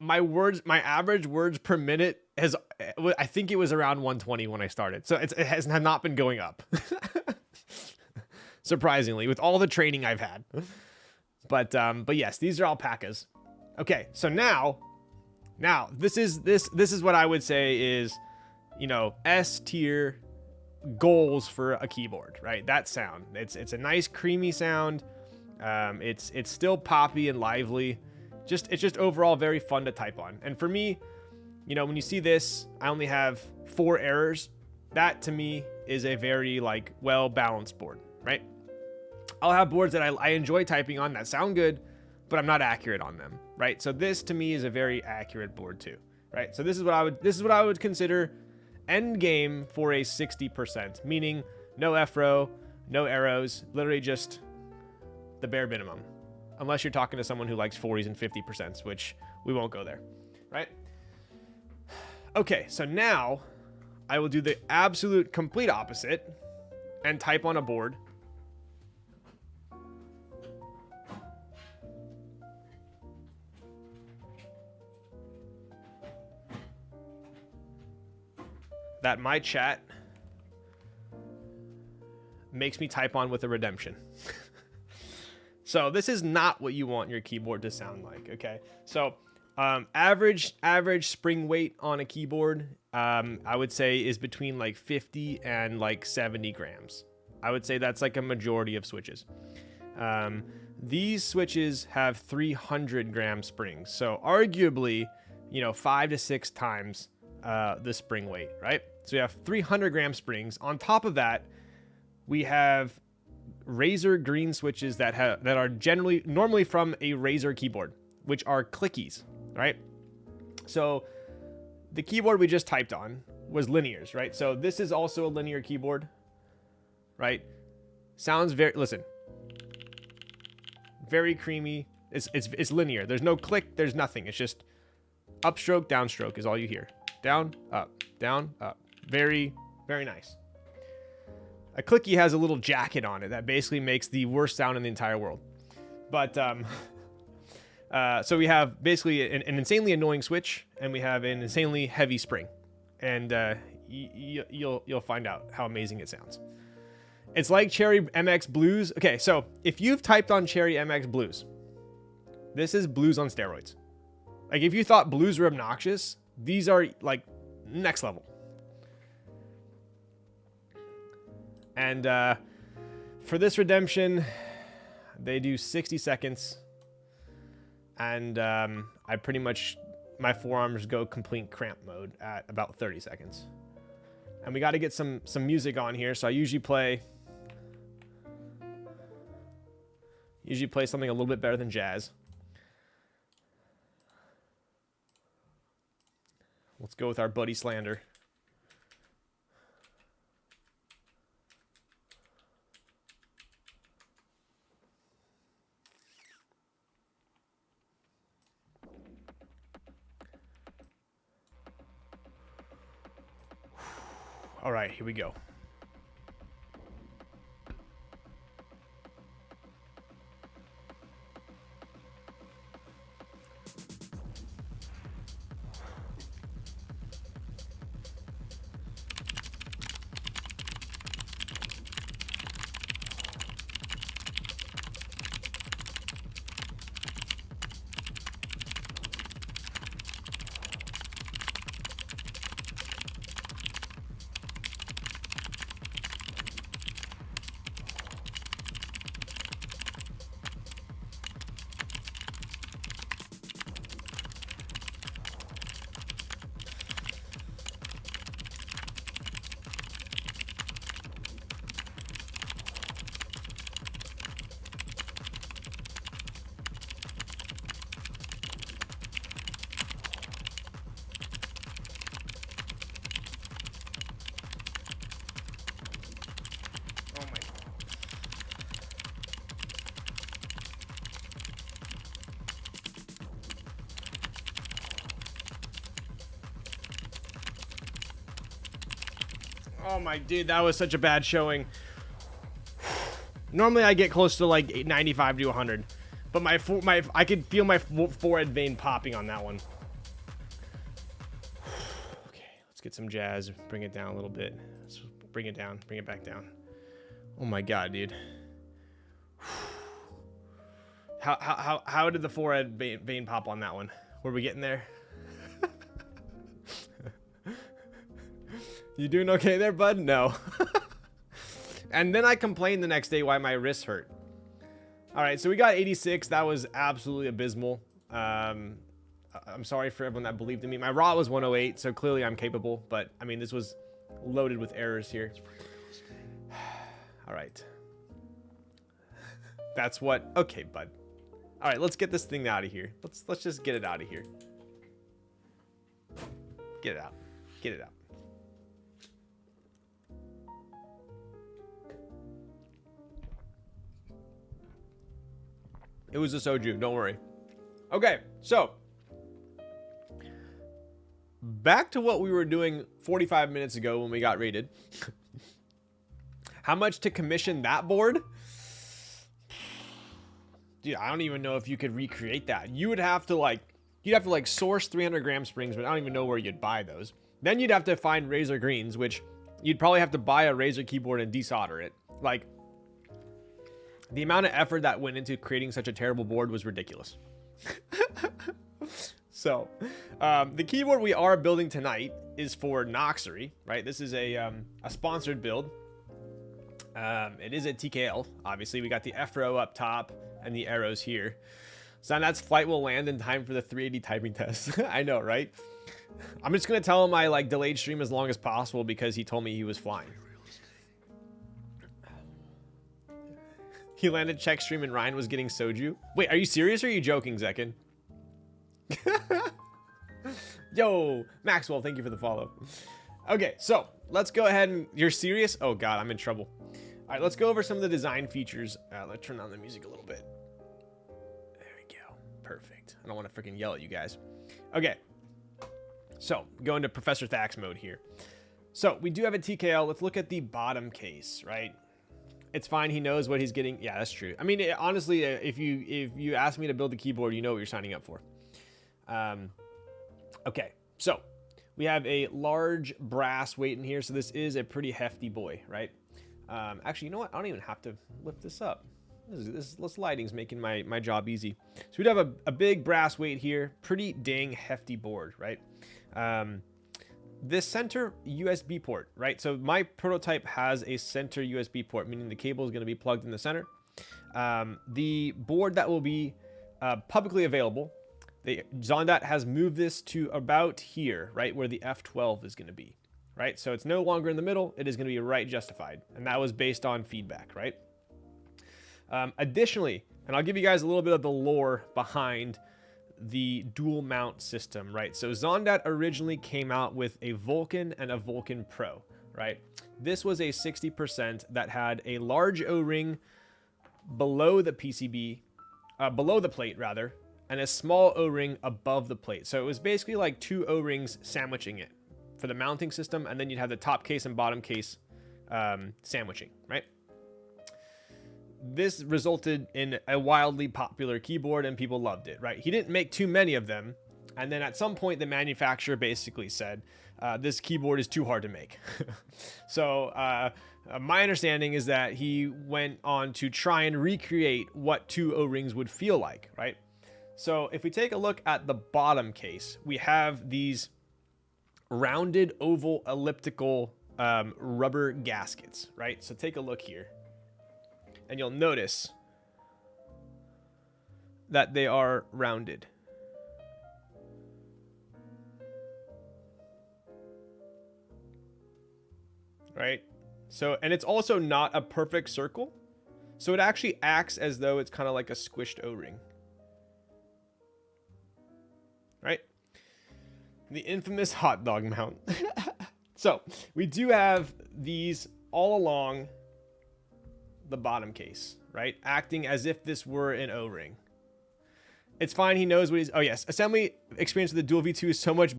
my average words per minute I think it was around 120 when I started. So it has not been going up. Surprisingly, with all the training I've had. But yes, these are alpacas. Okay, so now this is what I would say is, S tier goals for a keyboard, right? That sound. It's a nice creamy sound. It's still poppy and lively. It's just overall very fun to type on. And for me, when you see this, I only have 4 errors. That to me is a very well balanced board, right? I'll have boards that I enjoy typing on that sound good, but I'm not accurate on them, right? So this to me is a very accurate board too, right? So this is what I would consider end game for a 60%, meaning no F-row, no arrows, literally just the bare minimum. Unless you're talking to someone who likes 40s and 50%, which we won't go there, right? Okay, so now I will do the absolute complete opposite and type on a board that my chat makes me type on with a redemption. So this is not what you want your keyboard to sound like, okay? So average spring weight on a keyboard, I would say is between 50 and 70 grams. I would say that's a majority of switches. These switches have 300 gram springs. So arguably, 5 to 6 times the spring weight, right? So we have 300 gram springs. On top of that, we have Razer green switches that are normally from a Razer keyboard, which are clickies, right? So the keyboard we just typed on was linears, right? So this is also a linear keyboard, right? Sounds very creamy. It's linear. There's no click. There's nothing. It's just upstroke, downstroke is all you hear. Down, up, down, up. Very, very nice. A clicky has a little jacket on it that basically makes the worst sound in the entire world. But so we have basically an insanely annoying switch, and we have an insanely heavy spring, and you'll find out how amazing it sounds. It's like Cherry MX Blues. Okay, so if you've typed on Cherry MX Blues, this is blues on steroids. If you thought blues were obnoxious, these are next level. And for this redemption, they do 60 seconds. And my forearms go complete cramp mode at about 30 seconds. And we got to get some music on here. So I usually play something a little bit better than jazz. Let's go with our buddy Slander. All right, here we go. Oh my dude, that was such a bad showing. Normally I get close to 95 to 100. But I could feel my forehead vein popping on that one. Okay, let's get some jazz. Bring it down a little bit. Let's bring it down. Bring it back down. Oh my god, dude. How did the forehead vein pop on that one? Were we getting there? You doing okay there, bud? No. And then I complained the next day why my wrists hurt. All right, so we got 86. That was absolutely abysmal. I'm sorry for everyone that believed in me. My raw was 108, so clearly I'm capable. But, I mean, this was loaded with errors here. All right. That's what... Okay, bud. All right, let's get this thing out of here. Let's just get it out of here. Get it out. Get it out. It was a soju, don't worry. Okay, so back to what we were doing 45 minutes ago when we got raided. How much to commission that board? Dude, I don't even know if you could recreate that. You would have to like source 300 gram springs, but I don't even know where you'd buy those. Then you'd have to find Razer Greens, which you'd probably have to buy a Razer keyboard and desolder it. Like, the amount of effort that went into creating such a terrible board was ridiculous. So, the keyboard we are building tonight is for Noxery, right? This is a sponsored build. It is a TKL. Obviously, we got the F-row up top and the arrows here. So that's flight will land in time for the 380 typing test. I know, right? I'm just going to tell him I like delayed stream as long as possible because he told me he was flying. He landed check stream and Ryan was getting soju. Wait, are you serious or are you joking, Zekin? Yo, Maxwell, thank you for the follow. Okay, so let's go ahead and... You're serious? Oh, God, I'm in trouble. All right, let's go over some of the design features. Let's turn on the music a little bit. There we go. Perfect. I don't want to freaking yell at you guys. Okay. So, go into Professor Thax mode here. So, we do have a TKL. Let's look at the bottom case, right? It's fine. He knows what he's getting. Yeah, that's true. I mean, honestly, if you ask me to build a keyboard, you know what you're signing up for. Okay, so we have a large brass weight in here. So this is a pretty hefty boy, right? Actually, you know what? I don't even have to lift this up. This lighting's making my job easy. So we'd have a big brass weight here. Pretty dang hefty board, right? This center USB port, right? So my prototype has a center USB port, meaning the cable is going to be plugged in the center. The board that will be publicly available, Zondat has moved this to about here, right, where the F12 is going to be, right? So it's no longer in the middle. It is going to be right justified, and that was based on feedback, right? Additionally, and I'll give you guys a little bit of the lore behind the dual mount system, right? So Zondat originally came out with a Vulcan and a Vulcan Pro, right? This was a 60% that had a large O-ring below the PCB, below the plate rather, and a small O-ring above the plate. So it was basically like two O-rings sandwiching it for the mounting system, and then you'd have the top case and bottom case sandwiching, right? This resulted in a wildly popular keyboard and people loved it, right? He didn't make too many of them. And then at some point, the manufacturer basically said, this keyboard is too hard to make. So my understanding is that he went on to try and recreate what two O-rings would feel like, right? So if we take a look at the bottom case, we have these rounded oval elliptical rubber gaskets, right? So take a look here. And you'll notice that they are rounded. Right? So, and it's also not a perfect circle. So it actually acts as though it's kind of like a squished O-ring. Right? The infamous hot dog mount. So we do have these all along the bottom case, right? Acting as if this were an O-ring. It's fine. He knows what he's... Oh, yes. Assembly experience with the Dual V2 is so much